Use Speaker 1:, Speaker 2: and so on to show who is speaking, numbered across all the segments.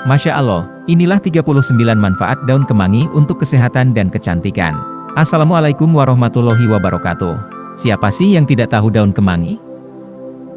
Speaker 1: Masya Allah, inilah 39 manfaat daun kemangi untuk kesehatan dan kecantikan. Assalamualaikum warahmatullahi wabarakatuh. Siapa sih yang tidak tahu daun kemangi?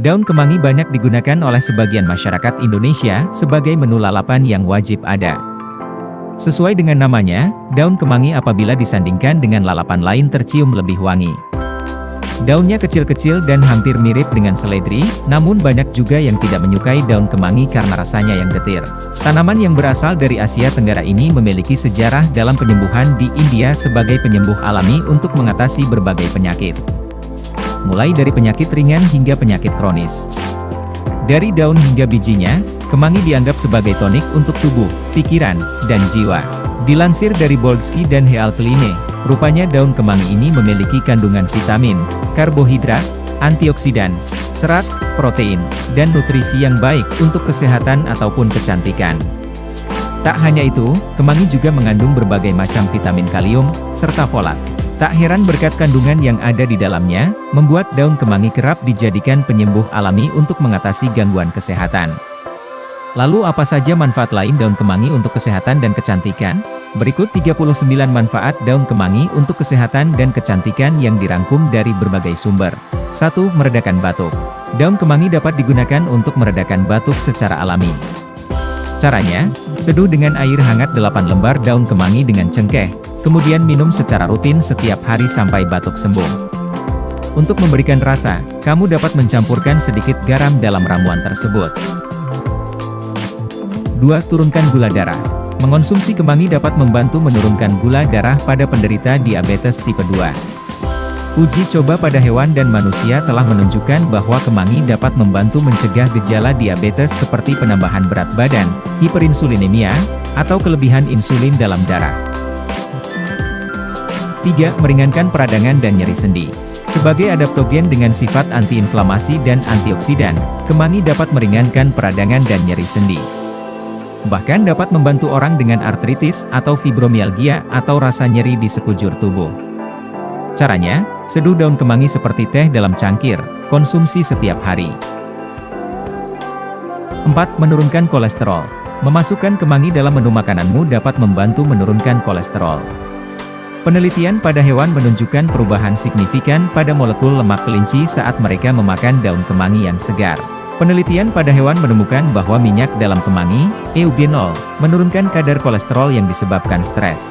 Speaker 1: Daun kemangi banyak digunakan oleh sebagian masyarakat Indonesia sebagai menu lalapan yang wajib ada. Sesuai dengan namanya, daun kemangi apabila disandingkan dengan lalapan lain tercium lebih wangi. Daunnya kecil-kecil dan hampir mirip dengan seledri, namun banyak juga yang tidak menyukai daun kemangi karena rasanya yang getir. Tanaman yang berasal dari Asia Tenggara ini memiliki sejarah dalam penyembuhan di India sebagai penyembuh alami untuk mengatasi berbagai penyakit. Mulai dari penyakit ringan hingga penyakit kronis. Dari daun hingga bijinya, kemangi dianggap sebagai tonik untuk tubuh, pikiran, dan jiwa. Dilansir dari Boldsky dan Healthline, rupanya daun kemangi ini memiliki kandungan vitamin, karbohidrat, antioksidan, serat, protein, dan nutrisi yang baik untuk kesehatan ataupun kecantikan. Tak hanya itu, kemangi juga mengandung berbagai macam vitamin kalium, serta folat. Tak heran berkat kandungan yang ada di dalamnya, membuat daun kemangi kerap dijadikan penyembuh alami untuk mengatasi gangguan kesehatan. Lalu apa saja manfaat lain daun kemangi untuk kesehatan dan kecantikan? Berikut 39 manfaat daun kemangi untuk kesehatan dan kecantikan yang dirangkum dari berbagai sumber. 1. Meredakan batuk. Daun kemangi dapat digunakan untuk meredakan batuk secara alami. Caranya, seduh dengan air hangat 8 lembar daun kemangi dengan cengkeh, kemudian minum secara rutin setiap hari sampai batuk sembuh. Untuk memberikan rasa, kamu dapat mencampurkan sedikit garam dalam ramuan tersebut. 2. Turunkan gula darah. Mengonsumsi kemangi dapat membantu menurunkan gula darah pada penderita diabetes tipe 2. Uji coba pada hewan dan manusia telah menunjukkan bahwa kemangi dapat membantu mencegah gejala diabetes seperti penambahan berat badan, hiperinsulinemia, atau kelebihan insulin dalam darah. 3. Meringankan peradangan dan nyeri sendi. Sebagai adaptogen dengan sifat antiinflamasi dan antioksidan, kemangi dapat meringankan peradangan dan nyeri sendi. Bahkan dapat membantu orang dengan artritis atau fibromialgia atau rasa nyeri di sekujur tubuh. Caranya, seduh daun kemangi seperti teh dalam cangkir, konsumsi setiap hari. 4. Menurunkan kolesterol. Memasukkan kemangi dalam menu makananmu dapat membantu menurunkan kolesterol. Penelitian pada hewan menunjukkan perubahan signifikan pada molekul lemak kelinci saat mereka memakan daun kemangi yang segar. Penelitian pada hewan menemukan bahwa minyak dalam kemangi, eugenol, menurunkan kadar kolesterol yang disebabkan stres.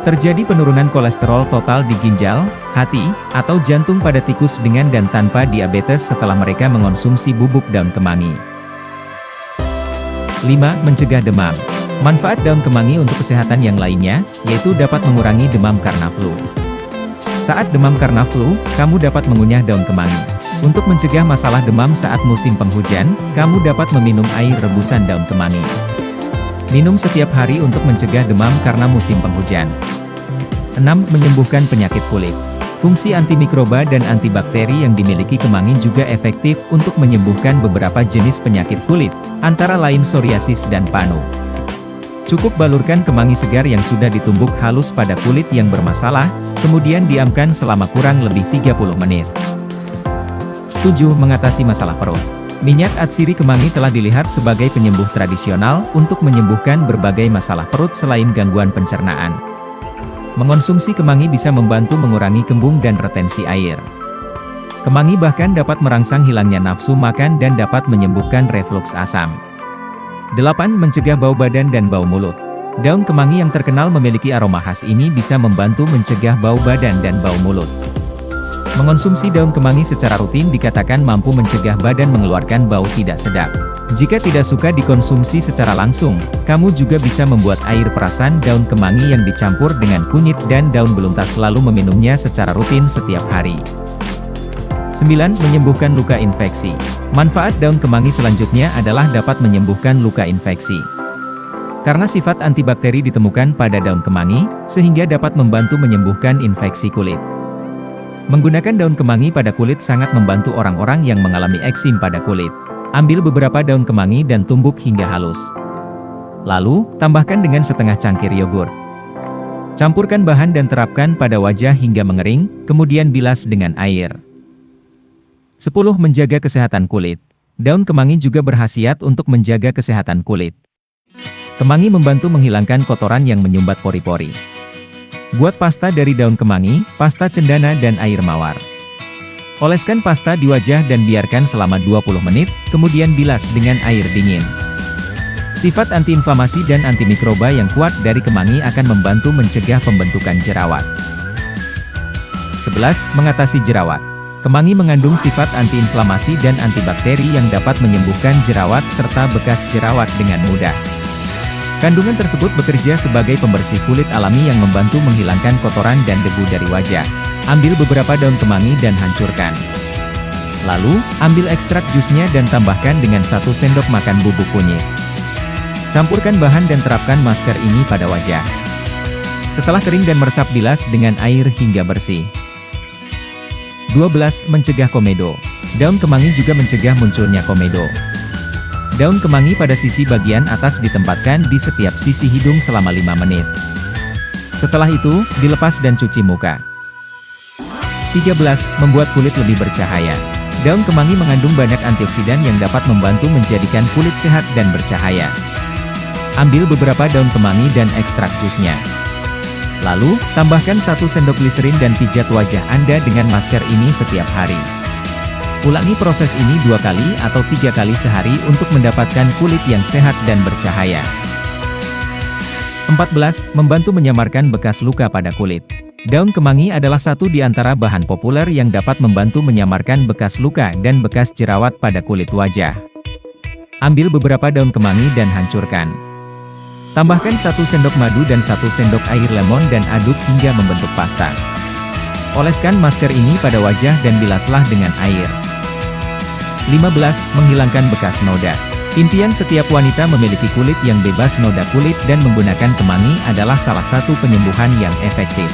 Speaker 1: Terjadi penurunan kolesterol total di ginjal, hati, atau jantung pada tikus dengan dan tanpa diabetes setelah mereka mengonsumsi bubuk daun kemangi. 5. Mencegah demam. Manfaat daun kemangi untuk kesehatan yang lainnya, yaitu dapat mengurangi demam karena flu. Saat demam karena flu, kamu dapat mengunyah daun kemangi. Untuk mencegah masalah demam saat musim penghujan, kamu dapat meminum air rebusan daun kemangi. Minum setiap hari untuk mencegah demam karena musim penghujan. 6. Menyembuhkan penyakit kulit. Fungsi antimikroba dan antibakteri yang dimiliki kemangi juga efektif untuk menyembuhkan beberapa jenis penyakit kulit, antara lain psoriasis dan panu. Cukup balurkan kemangi segar yang sudah ditumbuk halus pada kulit yang bermasalah, kemudian diamkan selama kurang lebih 30 menit. 7. Mengatasi masalah perut. Minyak atsiri kemangi telah dilihat sebagai penyembuh tradisional untuk menyembuhkan berbagai masalah perut selain gangguan pencernaan. Mengonsumsi kemangi bisa membantu mengurangi kembung dan retensi air. Kemangi bahkan dapat merangsang hilangnya nafsu makan dan dapat menyembuhkan refluks asam. 8. Mencegah bau badan dan bau mulut. Daun kemangi yang terkenal memiliki aroma khas ini bisa membantu mencegah bau badan dan bau mulut. Mengonsumsi daun kemangi secara rutin dikatakan mampu mencegah badan mengeluarkan bau tidak sedap. Jika tidak suka dikonsumsi secara langsung, kamu juga bisa membuat air perasan daun kemangi yang dicampur dengan kunyit dan daun beluntas lalu meminumnya secara rutin setiap hari. 9. Menyembuhkan luka infeksi. Manfaat daun kemangi selanjutnya adalah dapat menyembuhkan luka infeksi. Karena sifat antibakteri ditemukan pada daun kemangi, sehingga dapat membantu menyembuhkan infeksi kulit. Menggunakan daun kemangi pada kulit sangat membantu orang-orang yang mengalami eksim pada kulit. Ambil beberapa daun kemangi dan tumbuk hingga halus. Lalu, tambahkan dengan setengah cangkir yogurt. Campurkan bahan dan terapkan pada wajah hingga mengering, kemudian bilas dengan air. 10. Menjaga kesehatan kulit. Daun kemangi juga berkhasiat untuk menjaga kesehatan kulit. Kemangi membantu menghilangkan kotoran yang menyumbat pori-pori. Buat pasta dari daun kemangi, pasta cendana dan air mawar. Oleskan pasta di wajah dan biarkan selama 20 menit, kemudian bilas dengan air dingin. Sifat antiinflamasi dan antimikroba yang kuat dari kemangi akan membantu mencegah pembentukan jerawat. 11. Mengatasi jerawat. Kemangi mengandung sifat antiinflamasi dan antibakteri yang dapat menyembuhkan jerawat serta bekas jerawat dengan mudah. Kandungan tersebut bekerja sebagai pembersih kulit alami yang membantu menghilangkan kotoran dan debu dari wajah. Ambil beberapa daun kemangi dan hancurkan. Lalu, ambil ekstrak jusnya dan tambahkan dengan 1 sendok makan bubuk kunyit. Campurkan bahan dan terapkan masker ini pada wajah. Setelah kering dan meresap, bilas dengan air hingga bersih. 12. Mencegah komedo. Daun kemangi juga mencegah munculnya komedo. Daun kemangi pada sisi bagian atas ditempatkan di setiap sisi hidung selama 5 menit. Setelah itu, dilepas dan cuci muka. 13. Membuat kulit lebih bercahaya. Daun kemangi mengandung banyak antioksidan yang dapat membantu menjadikan kulit sehat dan bercahaya. Ambil beberapa daun kemangi dan ekstrak jusnya. Lalu, tambahkan 1 sendok gliserin dan pijat wajah Anda dengan masker ini setiap hari. Ulangi proses ini 2 kali atau 3 kali sehari untuk mendapatkan kulit yang sehat dan bercahaya. 14. Membantu menyamarkan bekas luka pada kulit. Daun kemangi adalah satu di antara bahan populer yang dapat membantu menyamarkan bekas luka dan bekas jerawat pada kulit wajah. Ambil beberapa daun kemangi dan hancurkan. Tambahkan 1 sendok madu dan 1 sendok air lemon dan aduk hingga membentuk pasta. Oleskan masker ini pada wajah dan bilaslah dengan air. 15. Menghilangkan bekas noda. Impian setiap wanita memiliki kulit yang bebas noda kulit dan menggunakan kemangi adalah salah satu penyembuhan yang efektif.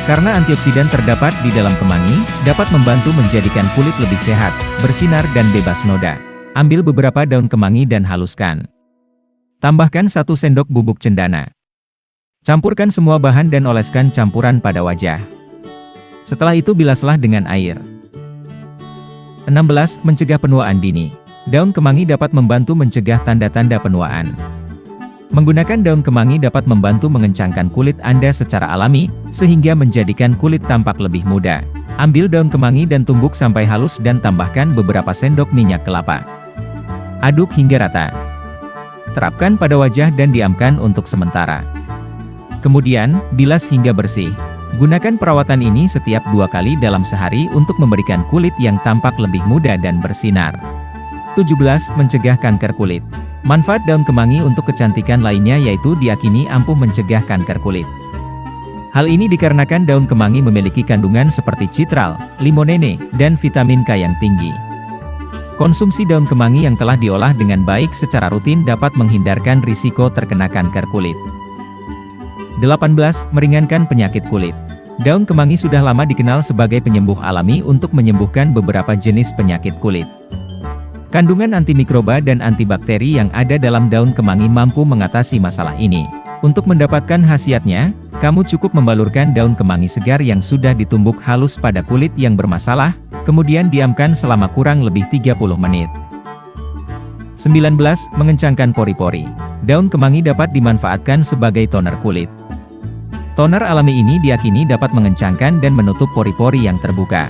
Speaker 1: Karena antioksidan terdapat di dalam kemangi, dapat membantu menjadikan kulit lebih sehat, bersinar dan bebas noda. Ambil beberapa daun kemangi dan haluskan. Tambahkan 1 sendok bubuk cendana. Campurkan semua bahan dan oleskan campuran pada wajah. Setelah itu bilaslah dengan air. 16. Mencegah penuaan dini. Daun kemangi dapat membantu mencegah tanda-tanda penuaan. Menggunakan daun kemangi dapat membantu mengencangkan kulit Anda secara alami, sehingga menjadikan kulit tampak lebih muda. Ambil daun kemangi dan tumbuk sampai halus dan tambahkan beberapa sendok minyak kelapa. Aduk hingga rata. Terapkan pada wajah dan diamkan untuk sementara. Kemudian, bilas hingga bersih. Gunakan perawatan ini setiap 2 kali dalam sehari untuk memberikan kulit yang tampak lebih muda dan bersinar. 17. Mencegah kanker kulit. Manfaat daun kemangi untuk kecantikan lainnya yaitu diyakini ampuh mencegah kanker kulit. Hal ini dikarenakan daun kemangi memiliki kandungan seperti citral, limonene, dan vitamin K yang tinggi. Konsumsi daun kemangi yang telah diolah dengan baik secara rutin dapat menghindarkan risiko terkena kanker kulit. 18. Meringankan penyakit kulit. Daun kemangi sudah lama dikenal sebagai penyembuh alami untuk menyembuhkan beberapa jenis penyakit kulit. Kandungan antimikroba dan antibakteri yang ada dalam daun kemangi mampu mengatasi masalah ini. Untuk mendapatkan khasiatnya, kamu cukup membalurkan daun kemangi segar yang sudah ditumbuk halus pada kulit yang bermasalah, kemudian diamkan selama kurang lebih 30 menit. 19. Mengencangkan pori-pori. Daun kemangi dapat dimanfaatkan sebagai toner kulit. Toner alami ini diyakini dapat mengencangkan dan menutup pori-pori yang terbuka.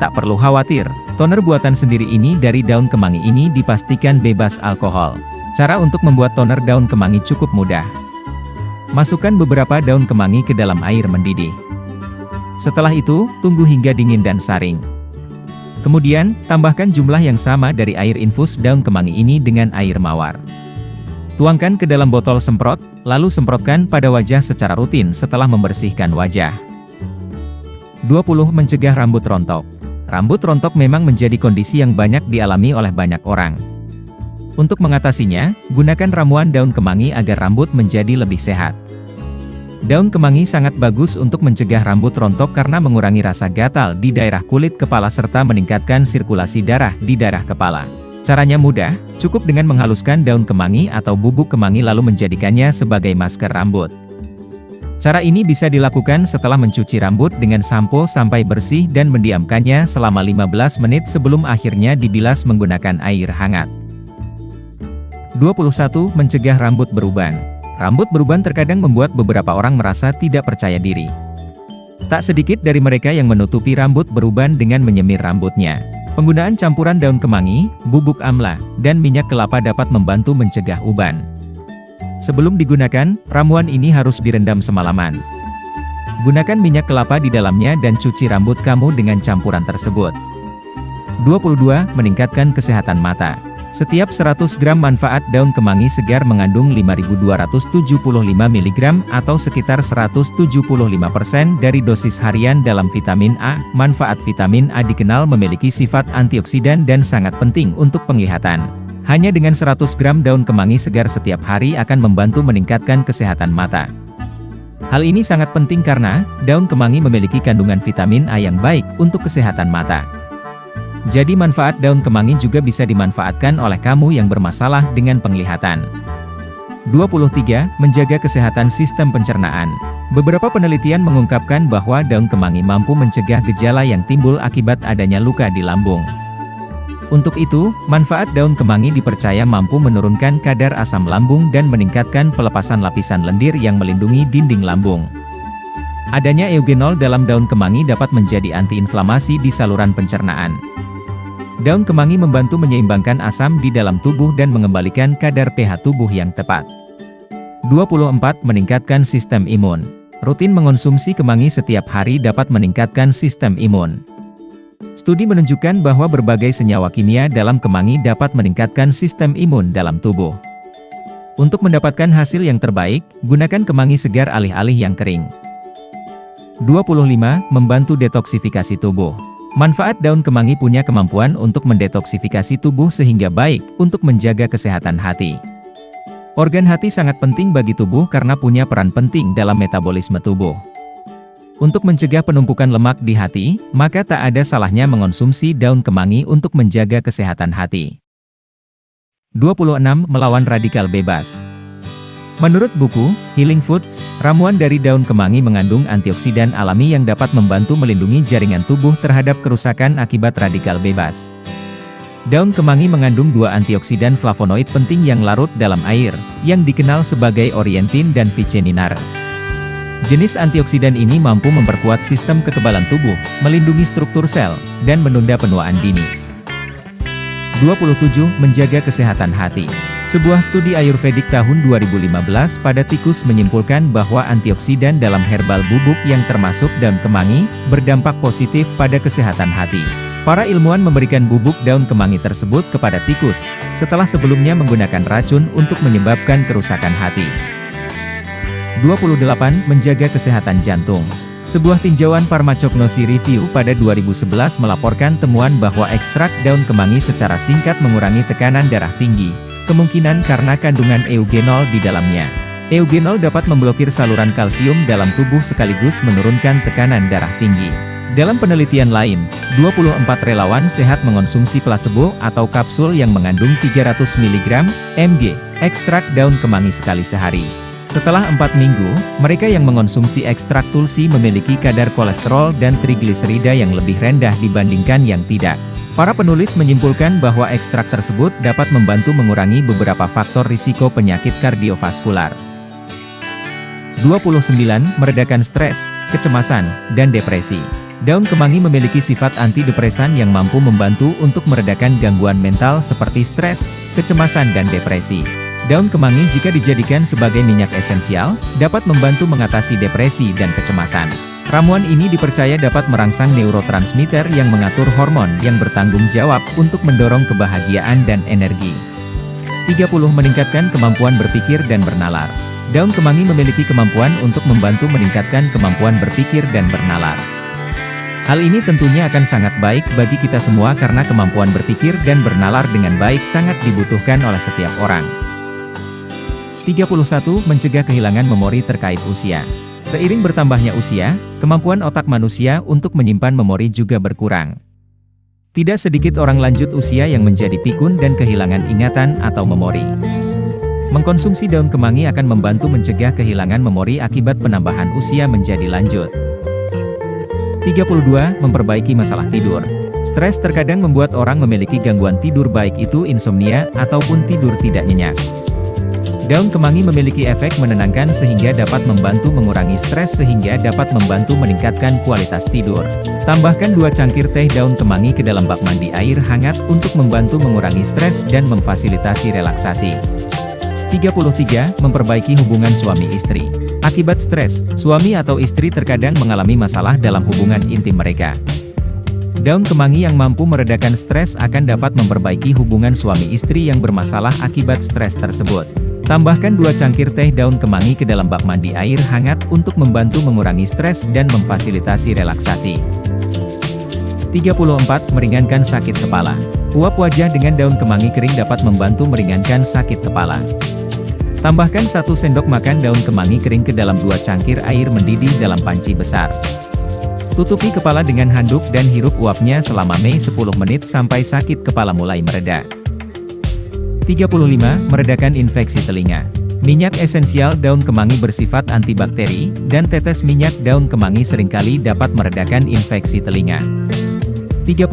Speaker 1: Tak perlu khawatir, toner buatan sendiri ini dari daun kemangi ini dipastikan bebas alkohol. Cara untuk membuat toner daun kemangi cukup mudah. Masukkan beberapa daun kemangi ke dalam air mendidih. Setelah itu, tunggu hingga dingin dan saring. Kemudian, tambahkan jumlah yang sama dari air infus daun kemangi ini dengan air mawar. Tuangkan ke dalam botol semprot, lalu semprotkan pada wajah secara rutin setelah membersihkan wajah. 20. Mencegah rambut rontok. Rambut rontok memang menjadi kondisi yang banyak dialami oleh banyak orang. Untuk mengatasinya, gunakan ramuan daun kemangi agar rambut menjadi lebih sehat. Daun kemangi sangat bagus untuk mencegah rambut rontok karena mengurangi rasa gatal di daerah kulit kepala serta meningkatkan sirkulasi darah di daerah kepala. Caranya mudah, cukup dengan menghaluskan daun kemangi atau bubuk kemangi lalu menjadikannya sebagai masker rambut. Cara ini bisa dilakukan setelah mencuci rambut dengan sampo sampai bersih dan mendiamkannya selama 15 menit sebelum akhirnya dibilas menggunakan air hangat. 21. Mencegah rambut beruban. Rambut beruban terkadang membuat beberapa orang merasa tidak percaya diri. Tak sedikit dari mereka yang menutupi rambut beruban dengan menyemir rambutnya. Penggunaan campuran daun kemangi, bubuk amla, dan minyak kelapa dapat membantu mencegah uban. Sebelum digunakan, ramuan ini harus direndam semalaman. Gunakan minyak kelapa di dalamnya dan cuci rambut kamu dengan campuran tersebut. 22. Meningkatkan kesehatan mata. Setiap 100 gram manfaat daun kemangi segar mengandung 5.275 mg atau sekitar 175% dari dosis harian dalam vitamin A. Manfaat vitamin A dikenal memiliki sifat antioksidan dan sangat penting untuk penglihatan. Hanya dengan 100 gram daun kemangi segar setiap hari akan membantu meningkatkan kesehatan mata. Hal ini sangat penting karena daun kemangi memiliki kandungan vitamin A yang baik untuk kesehatan mata. Jadi manfaat daun kemangi juga bisa dimanfaatkan oleh kamu yang bermasalah dengan penglihatan. 23. Menjaga kesehatan sistem pencernaan. Beberapa penelitian mengungkapkan bahwa daun kemangi mampu mencegah gejala yang timbul akibat adanya luka di lambung. Untuk itu, manfaat daun kemangi dipercaya mampu menurunkan kadar asam lambung dan meningkatkan pelepasan lapisan lendir yang melindungi dinding lambung. Adanya eugenol dalam daun kemangi dapat menjadi antiinflamasi di saluran pencernaan. Daun kemangi membantu menyeimbangkan asam di dalam tubuh dan mengembalikan kadar pH tubuh yang tepat. 24. Meningkatkan sistem imun. Rutin mengonsumsi kemangi setiap hari dapat meningkatkan sistem imun. Studi menunjukkan bahwa berbagai senyawa kimia dalam kemangi dapat meningkatkan sistem imun dalam tubuh. Untuk mendapatkan hasil yang terbaik, gunakan kemangi segar alih-alih yang kering. 25. Membantu detoksifikasi tubuh. Manfaat daun kemangi punya kemampuan untuk mendetoksifikasi tubuh sehingga baik untuk menjaga kesehatan hati. Organ hati sangat penting bagi tubuh karena punya peran penting dalam metabolisme tubuh. Untuk mencegah penumpukan lemak di hati, maka tak ada salahnya mengonsumsi daun kemangi untuk menjaga kesehatan hati. 26. Melawan radikal bebas. Menurut buku Healing Foods, ramuan dari daun kemangi mengandung antioksidan alami yang dapat membantu melindungi jaringan tubuh terhadap kerusakan akibat radikal bebas. Daun kemangi mengandung 2 antioksidan flavonoid penting yang larut dalam air, yang dikenal sebagai orientin dan viceninar. Jenis antioksidan ini mampu memperkuat sistem kekebalan tubuh, melindungi struktur sel, dan menunda penuaan dini. 27. Menjaga kesehatan hati. Sebuah studi Ayurvedik tahun 2015 pada tikus menyimpulkan bahwa antioksidan dalam herbal bubuk yang termasuk daun kemangi, berdampak positif pada kesehatan hati. Para ilmuwan memberikan bubuk daun kemangi tersebut kepada tikus, setelah sebelumnya menggunakan racun untuk menyebabkan kerusakan hati. 28. Menjaga kesehatan jantung. Sebuah tinjauan Pharmacognosy Review pada 2011 melaporkan temuan bahwa ekstrak daun kemangi secara singkat mengurangi tekanan darah tinggi, kemungkinan karena kandungan eugenol di dalamnya. Eugenol dapat memblokir saluran kalsium dalam tubuh sekaligus menurunkan tekanan darah tinggi. Dalam penelitian lain, 24 relawan sehat mengonsumsi placebo atau kapsul yang mengandung 300 mg/mg ekstrak daun kemangi sekali sehari. Setelah 4 minggu, mereka yang mengonsumsi ekstrak tulsi memiliki kadar kolesterol dan trigliserida yang lebih rendah dibandingkan yang tidak. Para penulis menyimpulkan bahwa ekstrak tersebut dapat membantu mengurangi beberapa faktor risiko penyakit kardiovaskular. 29. Meredakan stres, kecemasan, dan depresi. Daun kemangi memiliki sifat antidepresan yang mampu membantu untuk meredakan gangguan mental seperti stres, kecemasan dan depresi. Daun kemangi jika dijadikan sebagai minyak esensial, dapat membantu mengatasi depresi dan kecemasan. Ramuan ini dipercaya dapat merangsang neurotransmitter yang mengatur hormon yang bertanggung jawab untuk mendorong kebahagiaan dan energi. 30. Meningkatkan kemampuan berpikir dan bernalar. Daun kemangi memiliki kemampuan untuk membantu meningkatkan kemampuan berpikir dan bernalar. Hal ini tentunya akan sangat baik bagi kita semua karena kemampuan berpikir dan bernalar dengan baik sangat dibutuhkan oleh setiap orang. 31. Mencegah kehilangan memori terkait usia. Seiring bertambahnya usia, kemampuan otak manusia untuk menyimpan memori juga berkurang. Tidak sedikit orang lanjut usia yang menjadi pikun dan kehilangan ingatan atau memori. Mengkonsumsi daun kemangi akan membantu mencegah kehilangan memori akibat penambahan usia menjadi lanjut. 32. Memperbaiki masalah tidur. Stres terkadang membuat orang memiliki gangguan tidur baik itu insomnia ataupun tidur tidak nyenyak. Daun kemangi memiliki efek menenangkan sehingga dapat membantu mengurangi stres sehingga dapat membantu meningkatkan kualitas tidur. Tambahkan 2 cangkir teh daun kemangi ke dalam bak mandi air hangat untuk membantu mengurangi stres dan memfasilitasi relaksasi. 33. Memperbaiki hubungan suami istri. Akibat stres, suami atau istri terkadang mengalami masalah dalam hubungan intim mereka. Daun kemangi yang mampu meredakan stres akan dapat memperbaiki hubungan suami istri yang bermasalah akibat stres tersebut. Tambahkan 2 cangkir teh daun kemangi ke dalam bak mandi air hangat untuk membantu mengurangi stres dan memfasilitasi relaksasi. 34. Meringankan sakit kepala. Uap wajah dengan daun kemangi kering dapat membantu meringankan sakit kepala. Tambahkan 1 sendok makan daun kemangi kering ke dalam 2 cangkir air mendidih dalam panci besar. Tutupi kepala dengan handuk dan hirup uapnya selama 10 menit sampai sakit kepala mulai mereda. 35. Meredakan infeksi telinga. Minyak esensial daun kemangi bersifat antibakteri, dan tetes minyak daun kemangi seringkali dapat meredakan infeksi telinga. 36.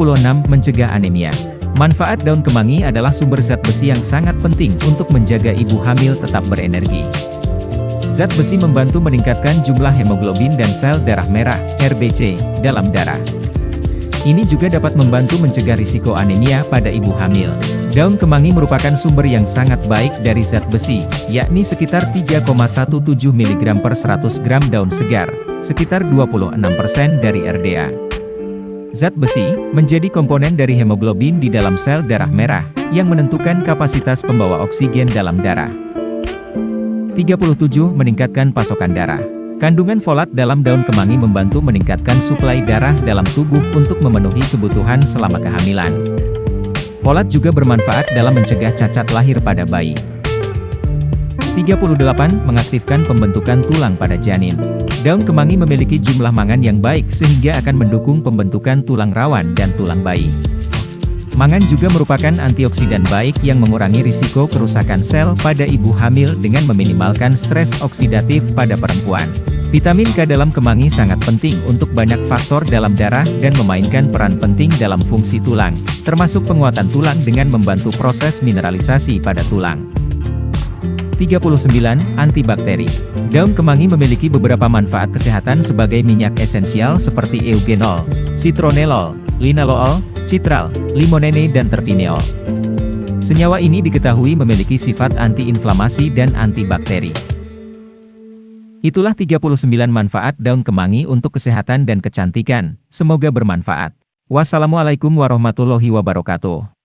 Speaker 1: Mencegah anemia. Manfaat daun kemangi adalah sumber zat besi yang sangat penting untuk menjaga ibu hamil tetap berenergi. Zat besi membantu meningkatkan jumlah hemoglobin dan sel darah merah, RBC, dalam darah. Ini juga dapat membantu mencegah risiko anemia pada ibu hamil. Daun kemangi merupakan sumber yang sangat baik dari zat besi, yakni sekitar 3,17 mg per 100 gram daun segar, sekitar 26% dari RDA. Zat besi menjadi komponen dari hemoglobin di dalam sel darah merah, yang menentukan kapasitas pembawa oksigen dalam darah. 37. Meningkatkan pasokan darah. Kandungan folat dalam daun kemangi membantu meningkatkan suplai darah dalam tubuh untuk memenuhi kebutuhan selama kehamilan. Folat juga bermanfaat dalam mencegah cacat lahir pada bayi. 38. Mengaktifkan pembentukan tulang pada janin. Daun kemangi memiliki jumlah mangan yang baik sehingga akan mendukung pembentukan tulang rawan dan tulang bayi. Mangan juga merupakan antioksidan baik yang mengurangi risiko kerusakan sel pada ibu hamil dengan meminimalkan stres oksidatif pada perempuan. Vitamin K dalam kemangi sangat penting untuk banyak faktor dalam darah dan memainkan peran penting dalam fungsi tulang, termasuk penguatan tulang dengan membantu proses mineralisasi pada tulang. 39. Antibakteri. Daun kemangi memiliki beberapa manfaat kesehatan sebagai minyak esensial seperti eugenol, citronellol, linalool, citral, limonene dan terpineol. Senyawa ini diketahui memiliki sifat antiinflamasi dan antibakteri. Itulah 39 manfaat daun kemangi untuk kesehatan dan kecantikan. Semoga bermanfaat. Wassalamualaikum warahmatullahi wabarakatuh.